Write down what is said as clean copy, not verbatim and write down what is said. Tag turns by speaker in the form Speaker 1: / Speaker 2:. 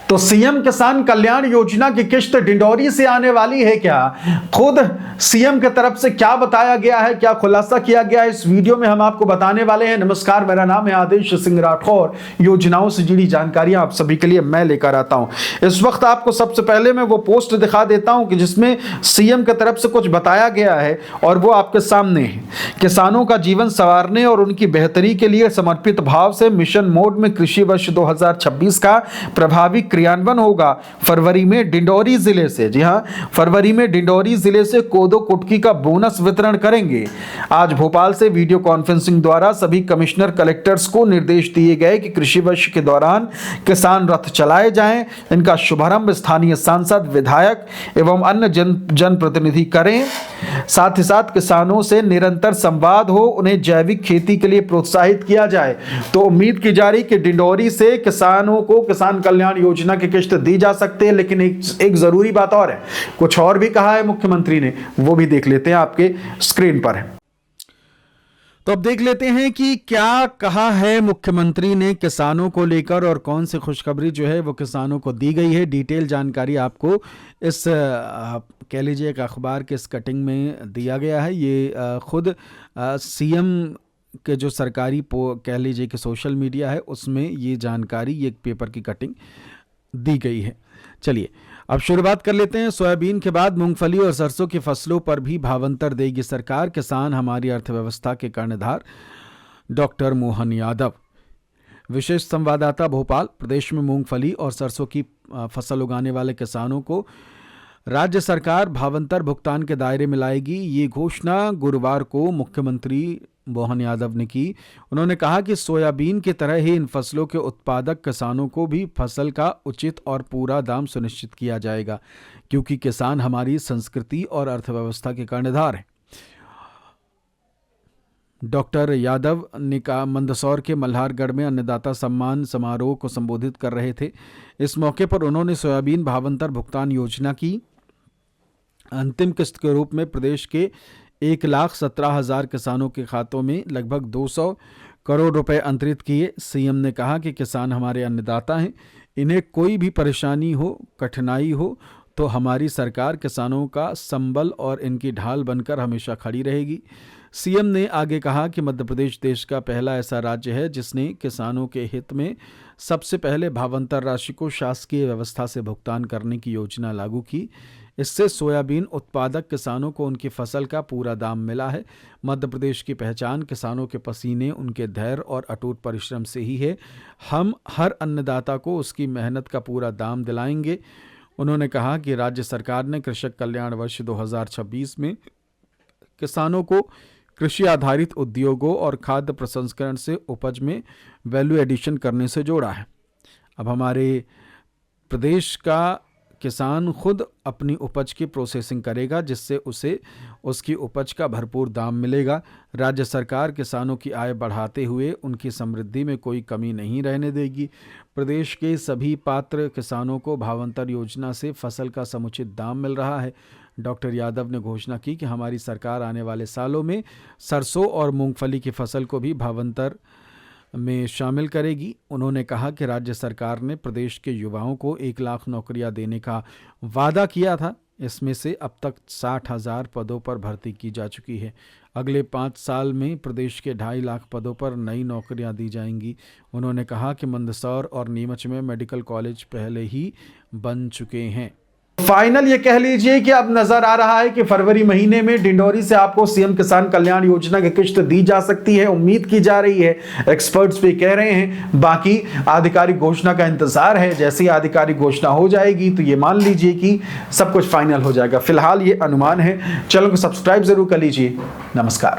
Speaker 1: तो सीएम किसान कल्याण योजना की किश्त डिंडोरी से आने वाली है क्या? खुद सीएम की तरफ से क्या बताया गया है, क्या खुलासा किया गया है, इस वीडियो में हम आपको बताने वाले हैं। नमस्कार, मेरा नाम है आदेश सिंह राठौर। योजनाओं से जुड़ी जानकारियां आप सभी के लिए मैं लेकर आता हूं। इस वक्त आपको सबसे पहले मैं वो पोस्ट दिखा देता हूं कि जिसमें सीएम की तरफ से कुछ बताया गया है और वो आपके सामने है। किसानों का जीवन संवारने और उनकी बेहतरी के लिए समर्पित भाव से मिशन मोड में कृषि वर्ष 2026 का प्रभावी क्रियान्वयन होगा। फरवरी में डिंडोरी जिले से, जी हां, फरवरी में डिंडोरी जिले से कोदो कुटकी का बोनस वितरण करेंगे। आज भोपाल से वीडियो कॉन्फ्रेंसिंग द्वारा सभी कमिश्नर कलेक्टर्स को निर्देश दिए गए कि कृषि वर्ष के दौरान किसान रथ चलाए जाएं। इनका शुभारंभ स्थानीय सांसद, विधायक एवं अन्य जनप्रतिनिधि करें। साथ ही साथ किसानों से निरंतर संवाद हो, उन्हें जैविक खेती के लिए प्रोत्साहित किया जाए। तो उम्मीद की जा रही कि डिंडोरी से किसानों को किसान कल्याण योजना की किश्त दी जा सकती है। लेकिन एक जरूरी बात और है, कुछ और भी कहा है मुख्यमंत्री ने, वो भी देख लेते हैं, आपके स्क्रीन पर है। तो अब देख लेते हैं कि क्या कहा है मुख्यमंत्री ने किसानों को लेकर और कौन सी खुशखबरी जो है वो किसानों को दी गई है। डिटेल जानकारी आपको इस कह लीजिए एक अखबार के इस कटिंग में दिया गया है। ये खुद सीएम के जो सरकारी कह लीजिए कि सोशल मीडिया है उसमें ये जानकारी, ये एक पेपर की कटिंग दी गई है। चलिए अब शुरुआत कर लेते हैं। सोयाबीन के बाद मूंगफली और सरसों की फसलों पर भी भावांतर देगी सरकार, किसान हमारी अर्थव्यवस्था के कर्णधार, डॉक्टर मोहन यादव। विशेष संवाददाता भोपाल। प्रदेश में मूंगफली और सरसों की फसल उगाने वाले किसानों को राज्य सरकार भावांतर भुगतान के दायरे में लाएगी। ये घोषणा गुरुवार को मुख्यमंत्री मोहन यादव ने की। उन्होंने कहा कि सोयाबीन की तरह ही इन फसलों के उत्पादक किसानों को भी फसल का उचित और पूरा दाम सुनिश्चित किया जाएगा, क्योंकि किसान हमारी संस्कृति और अर्थव्यवस्था के कर्णधार हैं। डॉक्टर यादव ने कहा, मंदसौर के मल्हारगढ़ में अन्नदाता सम्मान समारोह को संबोधित कर रहे थे। इस मौके पर उन्होंने सोयाबीन भावांतर भुगतान योजना की अंतिम किस्त के रूप में प्रदेश के 1,17,000 किसानों के खातों में लगभग 200 करोड़ रुपए अंतरित किए। सीएम ने कहा कि किसान हमारे अन्नदाता हैं, इन्हें कोई भी परेशानी हो, कठिनाई हो तो हमारी सरकार किसानों का संबल और इनकी ढाल बनकर हमेशा खड़ी रहेगी। सीएम ने आगे कहा कि मध्य प्रदेश देश का पहला ऐसा राज्य है जिसने किसानों के हित में सबसे पहले भावांतर राशि को शासकीय व्यवस्था से भुगतान करने की योजना लागू की। इससे सोयाबीन उत्पादक किसानों को उनकी फसल का पूरा दाम मिला है। मध्य प्रदेश की पहचान किसानों के पसीने, उनके धैर्य और अटूट परिश्रम से ही है। हम हर अन्नदाता को उसकी मेहनत का पूरा दाम दिलाएंगे। उन्होंने कहा कि राज्य सरकार ने कृषक कल्याण वर्ष 2026 में किसानों को कृषि आधारित उद्योगों और खाद्य प्रसंस्करण से उपज में वैल्यू एडिशन करने से जोड़ा है। अब हमारे प्रदेश का किसान खुद अपनी उपज की प्रोसेसिंग करेगा, जिससे उसे उसकी उपज का भरपूर दाम मिलेगा। राज्य सरकार किसानों की आय बढ़ाते हुए उनकी समृद्धि में कोई कमी नहीं रहने देगी। प्रदेश के सभी पात्र किसानों को भावांतर योजना से फसल का समुचित दाम मिल रहा है। डॉक्टर यादव ने घोषणा की कि हमारी सरकार आने वाले सालों में सरसों और मूंगफली की फसल को भी भावांतर में शामिल करेगी। उन्होंने कहा कि राज्य सरकार ने प्रदेश के युवाओं को 1 लाख नौकरियां देने का वादा किया था। इसमें से अब तक 60,000 पदों पर भर्ती की जा चुकी है। अगले 5 साल में प्रदेश के 2.5 लाख पदों पर नई नौकरियां दी जाएंगी। उन्होंने कहा कि मंदसौर और नीमच में मेडिकल कॉलेज पहले ही बन चुके हैं। फाइनल ये कह लीजिए कि अब नजर आ रहा है कि फरवरी महीने में डिंडोरी से आपको सीएम किसान कल्याण योजना की किश्त दी जा सकती है, उम्मीद की जा रही है। एक्सपर्ट्स भी कह रहे हैं। बाकी आधिकारिक घोषणा का इंतजार है। जैसे ही आधिकारिक घोषणा हो जाएगी तो ये मान लीजिए कि सब कुछ फाइनल हो जाएगा। फिलहाल ये अनुमान है। चैनल को सब्सक्राइब जरूर कर लीजिए। नमस्कार।